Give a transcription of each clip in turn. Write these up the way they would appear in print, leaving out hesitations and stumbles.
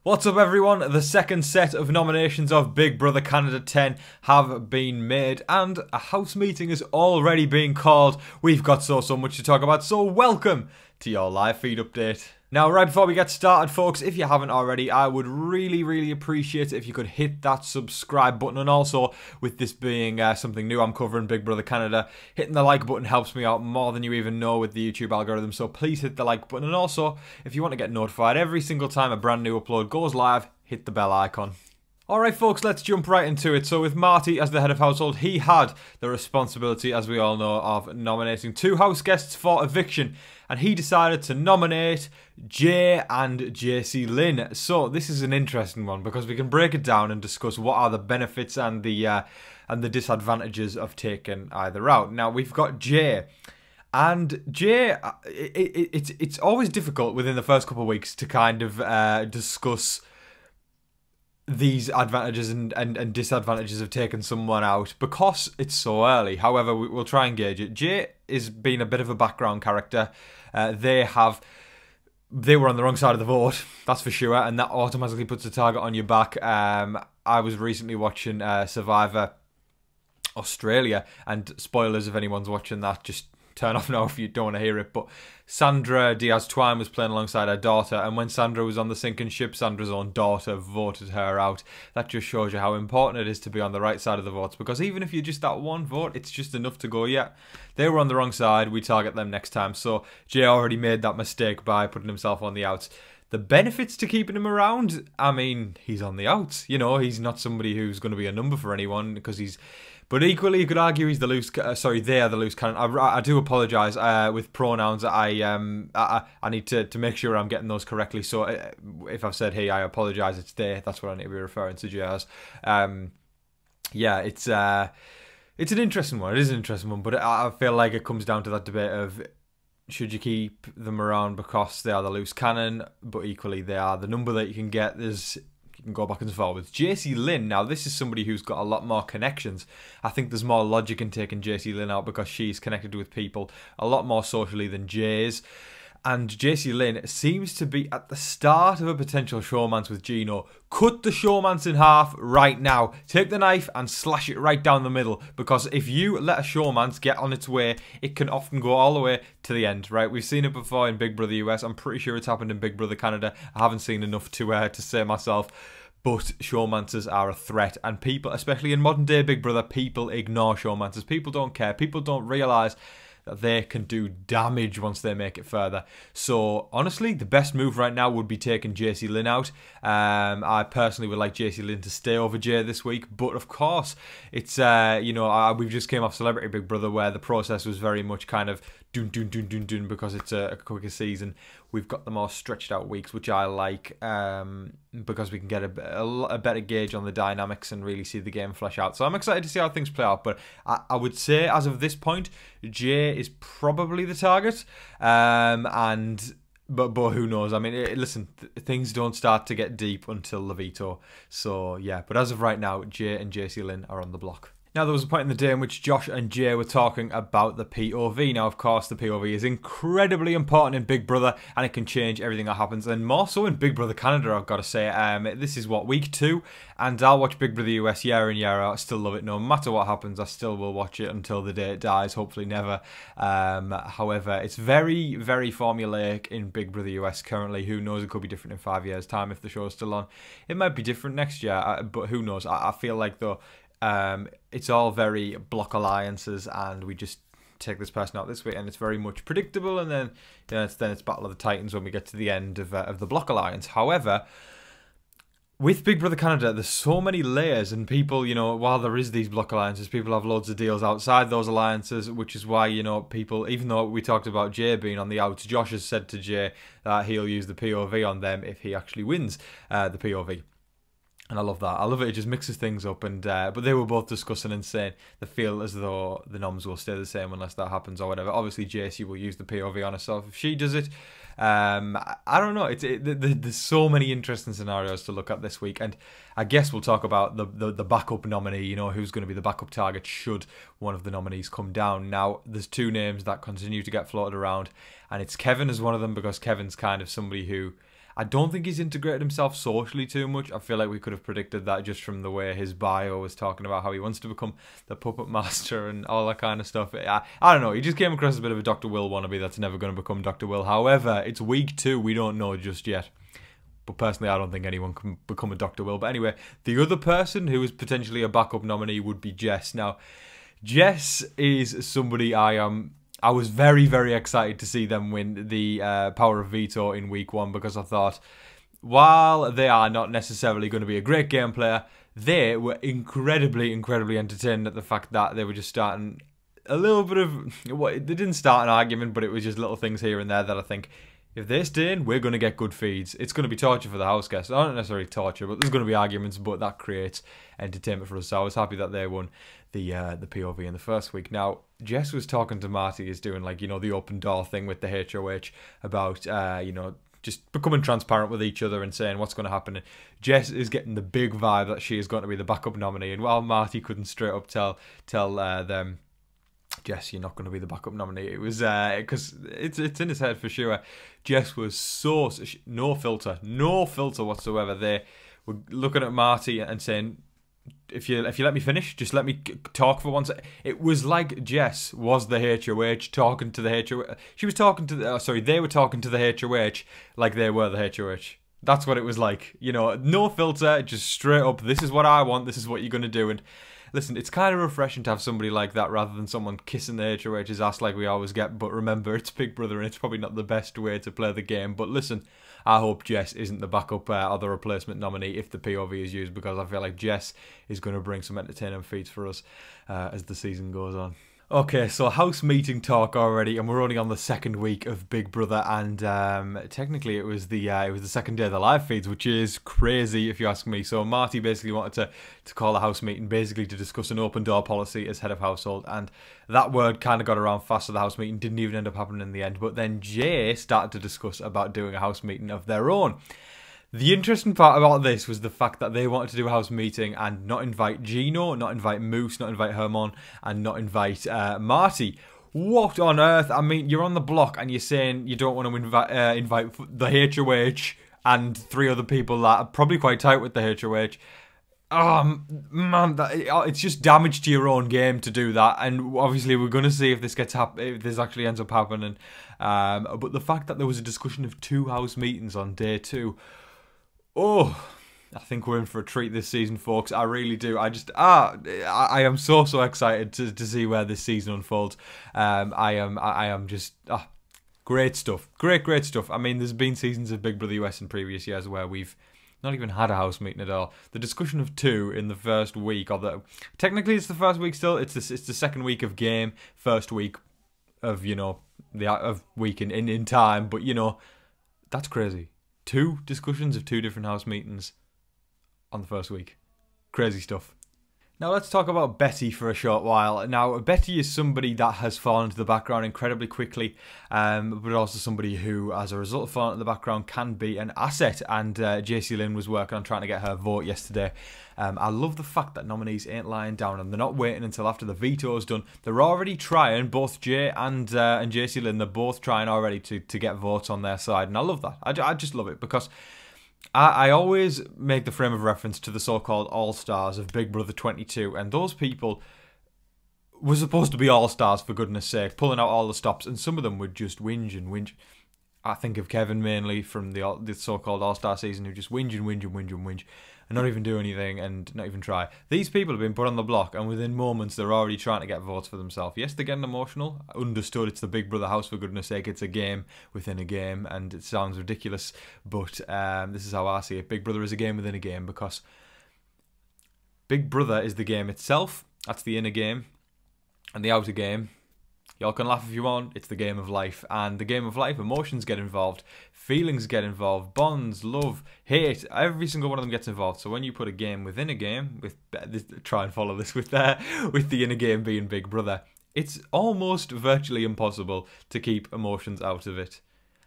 What's up everyone? The second set of nominations of Big Brother Canada 10 have been made and a house meeting is already being called. We've got so much to talk about, so welcome to your live feed update. Now, right before we get started, folks, if you haven't already, I would really appreciate it if you could hit that subscribe button. And also, with this being something new I'm covering, Big Brother Canada, hitting the like button helps me out more than you even know with the YouTube algorithm. So please hit the like button. And also, if you want to get notified every single time a brand new upload goes live, hit the bell icon. Alright folks, let's jump right into it. So with Marty as the head of household, he had the responsibility, as we all know, of nominating 2 house guests for eviction. And he decided to nominate Jay and JC Lynn. So this is an interesting one because we can break it down and discuss what are the benefits and the disadvantages of taking either out. Now we've got Jay. And Jay, it's always difficult within the first couple of weeks to kind of discuss these advantages and disadvantages of taking someone out because it's so early. However, we'll try and gauge it. Jay is being a bit of a background character. They were on the wrong side of the vote, that's for sure, and that automatically puts a target on your back. I was recently watching Survivor Australia, and spoilers if anyone's watching that, just turn off now if you don't want to hear it, but Sandra Diaz-Twine was playing alongside her daughter, and when Sandra was on the sinking ship, Sandra's own daughter voted her out. That just shows you how important it is to be on the right side of the votes, because even if you're just that one vote, it's just enough to go, yeah, they were on the wrong side, we target them next time. So Jay already made that mistake by putting himself on the outs. The benefits to keeping him around, I mean, he's on the outs, you know, he's not somebody who's going to be a number for anyone, because he's... But equally, you could argue he's the loose. Sorry, they are the loose cannon. I do apologise with pronouns. I need to make sure I'm getting those correctly. So if I've said hey, I apologise. It's they. That's what I need to be referring to Jay as. Yeah, it's an interesting one. It is an interesting one, but I feel like it comes down to that debate of should you keep them around because they are the loose cannon, but equally they are the number that you can get. You can go back and forwards. JC Lynn, now this is somebody who's got a lot more connections. I think there's more logic in taking JC Lynn out because she's connected with people a lot more socially than Jay is. And JC Lynn seems to be at the start of a potential showmance with Gino. Cut the showmance in half right now. Take the knife and slash it right down the middle. Because if you let a showmance get on its way, it can often go all the way to the end, right? We've seen it before in Big Brother US. I'm pretty sure it's happened in Big Brother Canada. I haven't seen enough to say myself. But showmancers are a threat. And people, especially in modern day Big Brother, people ignore showmancers. People don't care. People don't realise that they can do damage once they make it further. So, honestly, the best move right now would be taking JC Lynn out. I personally would like JC Lynn to stay over Jay this week. But, of course, it's, you know, we've just came off Celebrity Big Brother where the process was very much kind of dun because it's a quicker season. We've got the more stretched out weeks, which I like because we can get a better gauge on the dynamics and really see the game flesh out. So I'm excited to see how things play out. But I would say, as of this point, Jay is probably the target. But who knows? I mean, listen, things don't start to get deep until the veto. So yeah, but as of right now, Jay and JC Lynn are on the block. Now, there was a point in the day in which Josh and Jay were talking about the POV. Now, of course, the POV is incredibly important in Big Brother, and it can change everything that happens, and more so in Big Brother Canada, I've got to say. This is, what, week 2, and I'll watch Big Brother US year in, year out. I still love it. No matter what happens, I still will watch it until the day it dies, hopefully never. However, it's very formulaic in Big Brother US currently. Who knows, it could be different in 5 years' time if the show's still on. It might be different next year, but who knows. I feel like, though, it's all very block alliances, and we just take this person out this way, and it's very much predictable. And then, you know, it's Battle of the Titans when we get to the end of the block alliance. However, with Big Brother Canada, there's so many layers, and people, you know, while there is these block alliances, people have loads of deals outside those alliances, which is why, you know, people, even though we talked about Jay being on the outs, Josh has said to Jay that he'll use the POV on them if he actually wins the POV. And I love that. I love it. It just mixes things up. And but they were both discussing and saying they feel as though the noms will stay the same unless that happens or whatever. Obviously, JC will use the POV on herself if she does it. I don't know. There's so many interesting scenarios to look at this week, and I guess we'll talk about the backup nominee. You know, who's going to be the backup target should one of the nominees come down. Now, there's 2 names that continue to get floated around, and it's Kevin as one of them, because Kevin's kind of somebody who I don't think he's integrated himself socially too much. I feel like we could have predicted that just from the way his bio was talking about how he wants to become the puppet master and all that kind of stuff. I don't know. He just came across as a bit of a Dr. Will wannabe that's never going to become Dr. Will. However, it's week 2. We don't know just yet. But personally, I don't think anyone can become a Dr. Will. But anyway, the other person who is potentially a backup nominee would be Jess. Now, Jess is somebody I was very, very excited to see them win the Power of Veto in week 1 because I thought, while they are not necessarily going to be a great game player, they were incredibly, incredibly entertained at the fact that they were just starting a little bit of... They didn't start an argument, but it was just little things here and there that I think, if they stay in, we're going to get good feeds. It's going to be torture for the house guests. Not necessarily torture, but there's going to be arguments, but that creates entertainment for us. So I was happy that they won the POV in the first week. Now, Jess was talking to Marty, is doing like, the open door thing with the HOH about, just becoming transparent with each other and saying what's going to happen. And Jess is getting the big vibe that she is going to be the backup nominee. And while Marty couldn't straight up tell them, Jess, you're not going to be the backup nominee. It was because it's in his head for sure. Jess was no filter whatsoever. They were looking at Marty and saying, if you let me finish, just let me talk for once. It was like Jess was the HOH talking to the HOH. She was talking to they were talking to the HOH like they were the HOH. That's what it was like. No filter, just straight up. This is what I want. This is what you're going to do. And listen, it's kind of refreshing to have somebody like that rather than someone kissing the HOH's ass like we always get. But remember, it's Big Brother and it's probably not the best way to play the game. But listen, I hope Jess isn't the backup or the replacement nominee if the POV is used, because I feel like Jess is going to bring some entertaining feats for us as the season goes on. Okay, so house meeting talk already, and we're only on the second week of Big Brother, and technically it was the second day of the live feeds, which is crazy if you ask me. So Marty basically wanted to call a house meeting, basically to discuss an open door policy as head of household, and that word kind of got around fast, so the house meeting didn't even end up happening in the end. But then Jay started to discuss about doing a house meeting of their own. The interesting part about this was the fact that they wanted to do a house meeting and not invite Gino, not invite Moose, not invite Herman, and not invite Marty. What on earth? I mean, you're on the block and you're saying you don't want to invite the HOH and 3 other people that are probably quite tight with the HOH. Man, it's just damage to your own game to do that. And obviously, we're going to see if this actually ends up happening. But the fact that there was a discussion of 2 house meetings on day 2. Oh, I think we're in for a treat this season, folks. I really do. I am so excited to see where this season unfolds. I am just great stuff. Great stuff. I mean, there's been seasons of Big Brother US in previous years where we've not even had a house meeting at all. The discussion of 2 in the first week, technically it's the first week still. It's the second week of game, first week of the week in time. But that's crazy. 2 discussions of 2 different house meetings on the first week. Crazy stuff. Now let's talk about Betty for a short while. Now Betty is somebody that has fallen to the background incredibly quickly, but also somebody who, as a result of falling to the background, can be an asset. And JC Lynn was working on trying to get her vote yesterday. I love the fact that nominees ain't lying down and they're not waiting until after the veto is done. They're already trying, both Jay and JC Lynn, they're both trying already to get votes on their side. And I love that. I just love it because I always make the frame of reference to the so-called all-stars of Big Brother 22, and those people were supposed to be all-stars, for goodness sake, pulling out all the stops, and some of them would just whinge and whinge. I think of Kevin mainly from the so-called all-star season, who just whinge and whinge and whinge and whinge, and not even do anything and not even try. These people have been put on the block, and within moments they're already trying to get votes for themselves. Yes, they're getting emotional. Understood, it's the Big Brother house, for goodness sake. It's a game within a game, and it sounds ridiculous, but this is how I see it. Big Brother is a game within a game, because Big Brother is the game itself. That's the inner game, and the outer game, y'all can laugh if you want, it's the game of life. And the game of life, emotions get involved, feelings get involved, bonds, love, hate, every single one of them gets involved. So when you put a game within a game, try and follow this with the inner game being Big Brother, it's almost virtually impossible to keep emotions out of it.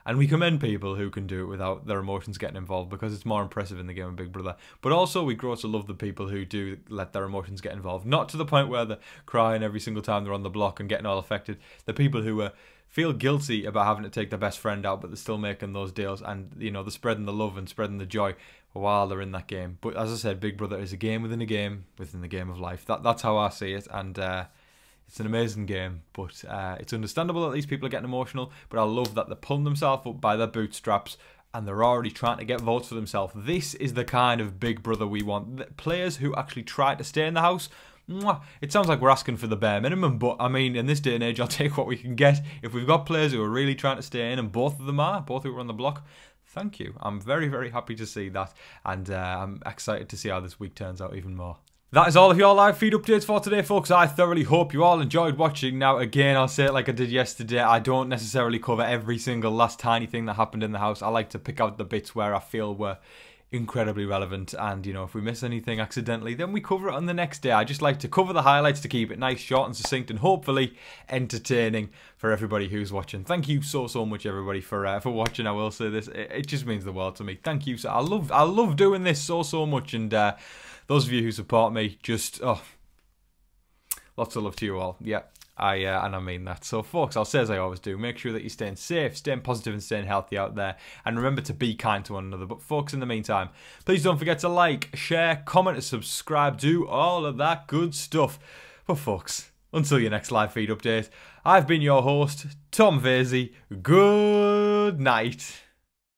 And we commend people who can do it without their emotions getting involved, because it's more impressive in the game of Big Brother. But also, we grow to love the people who do let their emotions get involved. Not to the point where they're crying every single time they're on the block and getting all affected. The people who are feel guilty about having to take their best friend out, but they're still making those deals, and you know, they're spreading the love and spreading the joy while they're in that game. But as I said, Big Brother is a game within a game within the game of life. That's how I see it, and it's an amazing game. But it's understandable that these people are getting emotional, but I love that they're pulling themselves up by their bootstraps and they're already trying to get votes for themselves. This is the kind of Big Brother we want. The players who actually try to stay in the house. It sounds like we're asking for the bare minimum, but I mean, in this day and age, I'll take what we can get. If we've got players who are really trying to stay in, and both of them are, both who are on the block, thank you. I'm very, very happy to see that, and I'm excited to see how this week turns out even more. That is all of your live feed updates for today, folks. I thoroughly hope you all enjoyed watching. Now, again, I'll say it like I did yesterday. I don't necessarily cover every single last tiny thing that happened in the house. I like to pick out the bits where I feel were incredibly relevant, and you know, if we miss anything accidentally, then we cover it on the next day. I just like to cover the highlights to keep it nice, short and succinct, and hopefully entertaining for everybody who's watching. Thank you so much, everybody, for watching. I will say this, it just means the world to me. Thank you. So I love doing this so much, and those of you who support me, just lots of love to you all. Yeah, and I mean that. So folks, I'll say as I always do, make sure that you're staying safe, staying positive and staying healthy out there, and remember to be kind to one another. But folks, in the meantime, please don't forget to like, share, comment and subscribe, do all of that good stuff. But folks, until your next live feed update, I've been your host, Tom Vasey. Good night.